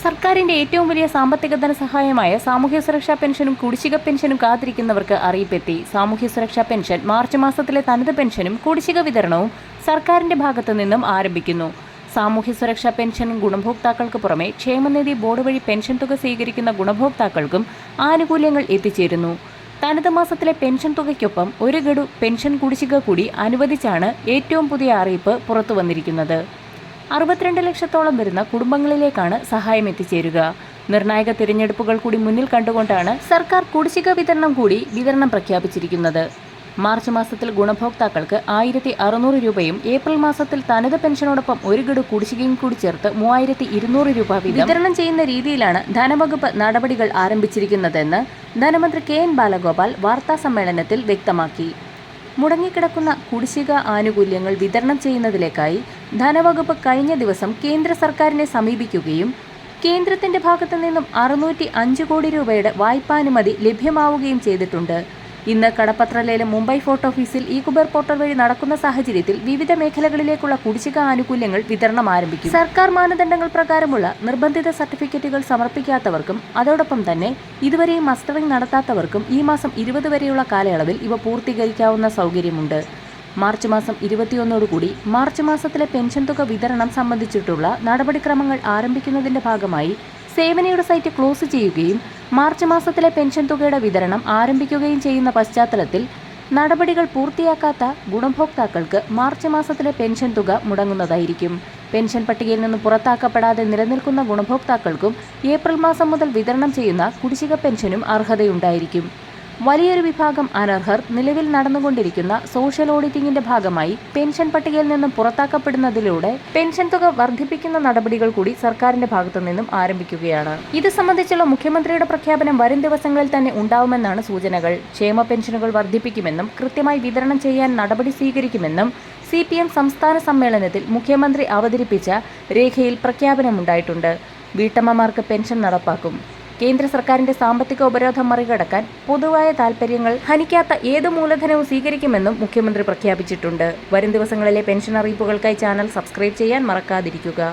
സർക്കാരിന്റെ ഏറ്റവും വലിയ സാമ്പത്തിക ധനസഹായമായ സാമൂഹ്യ സുരക്ഷാ പെൻഷനും കുടിശ്ശിക പെൻഷനും കാത്തിരിക്കുന്നവർക്ക് അറിയിപ്പെത്തി. സാമൂഹ്യ സുരക്ഷാ പെൻഷൻ മാർച്ച് മാസത്തിലെ തനത് പെൻഷനും കുടിശ്ശിക വിതരണവും സർക്കാരിന്റെ ഭാഗത്തു നിന്നും ആരംഭിക്കുന്നു. സാമൂഹ്യ സുരക്ഷാ പെൻഷൻ ഗുണഭോക്താക്കൾക്ക് പുറമെ ക്ഷേമനിധി ബോർഡ് വഴി പെൻഷൻ തുക സ്വീകരിക്കുന്ന ഗുണഭോക്താക്കൾക്കും ആനുകൂല്യങ്ങൾ എത്തിച്ചേരുന്നു. തനത് മാസത്തിലെ പെൻഷൻ തുകയ്ക്കൊപ്പം ഒരു ഗഡു പെൻഷൻ കുടിശ്ശിക കൂടി അനുവദിച്ചാണ് ഏറ്റവും പുതിയ അറിയിപ്പ് പുറത്തുവന്നിരിക്കുന്നത്. 62 ലക്ഷത്തോളം വരുന്ന കുടുംബങ്ങളിലേക്കാണ് സഹായം എത്തിച്ചേരുക. നിർണായക തിരഞ്ഞെടുപ്പുകൾ കൂടി മുന്നിൽ കണ്ടുകൊണ്ടാണ് സർക്കാർ കുടിശ്ശിക വിതരണം പ്രഖ്യാപിച്ചിരിക്കുന്നത്. മാർച്ച് മാസത്തിൽ ഗുണഭോക്താക്കൾക്ക് 1600 രൂപയും ഏപ്രിൽ മാസത്തിൽ തനത് പെൻഷനോടൊപ്പം ഒരു ഗഡു കുടിശ്ശികയും കൂടി ചേർത്ത് 3200 രൂപ വിതരണം ചെയ്യുന്ന രീതിയിലാണ് ധനവകുപ്പ് നടപടികൾ ആരംഭിച്ചിരിക്കുന്നതെന്ന് ധനമന്ത്രി KN ബാലഗോപാൽ വാർത്താസമ്മേളനത്തിൽ വ്യക്തമാക്കി. മുടങ്ങിക്കിടക്കുന്ന കുടിശ്ശിക ആനുകൂല്യങ്ങൾ വിതരണം ചെയ്യുന്നതിലേക്കായി ധനവകുപ്പ് കഴിഞ്ഞ ദിവസം കേന്ദ്ര സർക്കാരിനെ സമീപിക്കുകയും കേന്ദ്രത്തിന്റെ ഭാഗത്തു നിന്നും 605 കോടി രൂപയുടെ വായ്പാനുമതി ലഭ്യമാവുകയും ചെയ്തിട്ടുണ്ട്. ഇന്ന് കടപ്പത്ര ലേലം മുംബൈ ഫോർട്ട് ഓഫീസിൽ ഇ-കുബേർ പോർട്ടൽ വഴി നടക്കുന്ന സാഹചര്യത്തിൽ വിവിധ മേഖലകളിലേക്കുള്ള കുടിശ്ശിക ആനുകൂല്യങ്ങൾ വിതരണം ആരംഭിക്കും. സർക്കാർ മാനദണ്ഡങ്ങൾ പ്രകാരമുള്ള നിർബന്ധിത സർട്ടിഫിക്കറ്റുകൾ സമർപ്പിക്കാത്തവർക്കും അതോടൊപ്പം തന്നെ ഇതുവരെയും മസ്റ്ററിംഗ് നടത്താത്തവർക്കും ഈ മാസം 20 വരെയുള്ള കാലയളവിൽ ഇവ പൂർത്തീകരിക്കാവുന്ന സൗകര്യമുണ്ട്. മാർച്ച് മാസം 21 മാർച്ച് മാസത്തിലെ പെൻഷൻ തുക വിതരണം സംബന്ധിച്ചിട്ടുള്ള നടപടിക്രമങ്ങൾ ആരംഭിക്കുന്നതിന്റെ ഭാഗമായി സേവനയുടെ സൈറ്റ് ക്ലോസ് ചെയ്യുകയും മാർച്ച് മാസത്തിലെ പെൻഷൻ തുകയുടെ വിതരണം ആരംഭിക്കുകയും ചെയ്യുന്ന പശ്ചാത്തലത്തിൽ നടപടികൾ പൂർത്തിയാക്കാത്ത ഗുണഭോക്താക്കൾക്ക് മാർച്ച് മാസത്തിലെ പെൻഷൻ തുക മുടങ്ങുന്നതായിരിക്കും. പെൻഷൻ പട്ടികയിൽ നിന്ന് പുറത്താക്കപ്പെടാതെ നിലനിൽക്കുന്ന ഗുണഭോക്താക്കൾക്കും ഏപ്രിൽ മാസം മുതൽ വിതരണം ചെയ്യുന്ന കുടിശ്ശിക പെൻഷനും അർഹതയുണ്ടായിരിക്കും. വലിയൊരു വിഭാഗം അനർഹർ നിലവിൽ നടന്നുകൊണ്ടിരിക്കുന്ന സോഷ്യൽ ഓഡിറ്റിംഗിന്റെ ഭാഗമായി പെൻഷൻ പട്ടികയിൽ നിന്നും പുറത്താക്കപ്പെടുന്നതിലൂടെ പെൻഷൻ തുക വർദ്ധിപ്പിക്കുന്ന നടപടികൾ കൂടി സർക്കാരിന്റെ ഭാഗത്തു നിന്നും ആരംഭിക്കുകയാണ്. ഇത് സംബന്ധിച്ചുള്ള മുഖ്യമന്ത്രിയുടെ പ്രഖ്യാപനം വരും ദിവസങ്ങളിൽ തന്നെ ഉണ്ടാവുമെന്നാണ് സൂചനകൾ. ക്ഷേമ പെൻഷനുകൾ വർദ്ധിപ്പിക്കുമെന്നും കൃത്യമായി വിതരണം ചെയ്യാൻ നടപടി സ്വീകരിക്കുമെന്നും CPM സംസ്ഥാന സമ്മേളനത്തിൽ മുഖ്യമന്ത്രി അവതരിപ്പിച്ച രേഖയിൽ പ്രഖ്യാപനമുണ്ടായിട്ടുണ്ട്. വീട്ടമ്മമാർക്ക് പെൻഷൻ നടപ്പാക്കും. കേന്ദ്ര സർക്കാരിന്റെ സാമ്പത്തിക ഉപരോധം മറികടക്കാൻ പൊതുവായ താൽപര്യങ്ങൾ ഹനിക്കാത്ത ഏത് മൂലധനവും സ്വീകരിക്കുമെന്നും മുഖ്യമന്ത്രി പ്രഖ്യാപിച്ചിട്ടുണ്ട്. വരും ദിവസങ്ങളിലെ പെൻഷൻ അറിയിപ്പുകൾക്കായി ചാനൽ സബ്സ്ക്രൈബ് ചെയ്യാൻ മറക്കാതിരിക്കുക.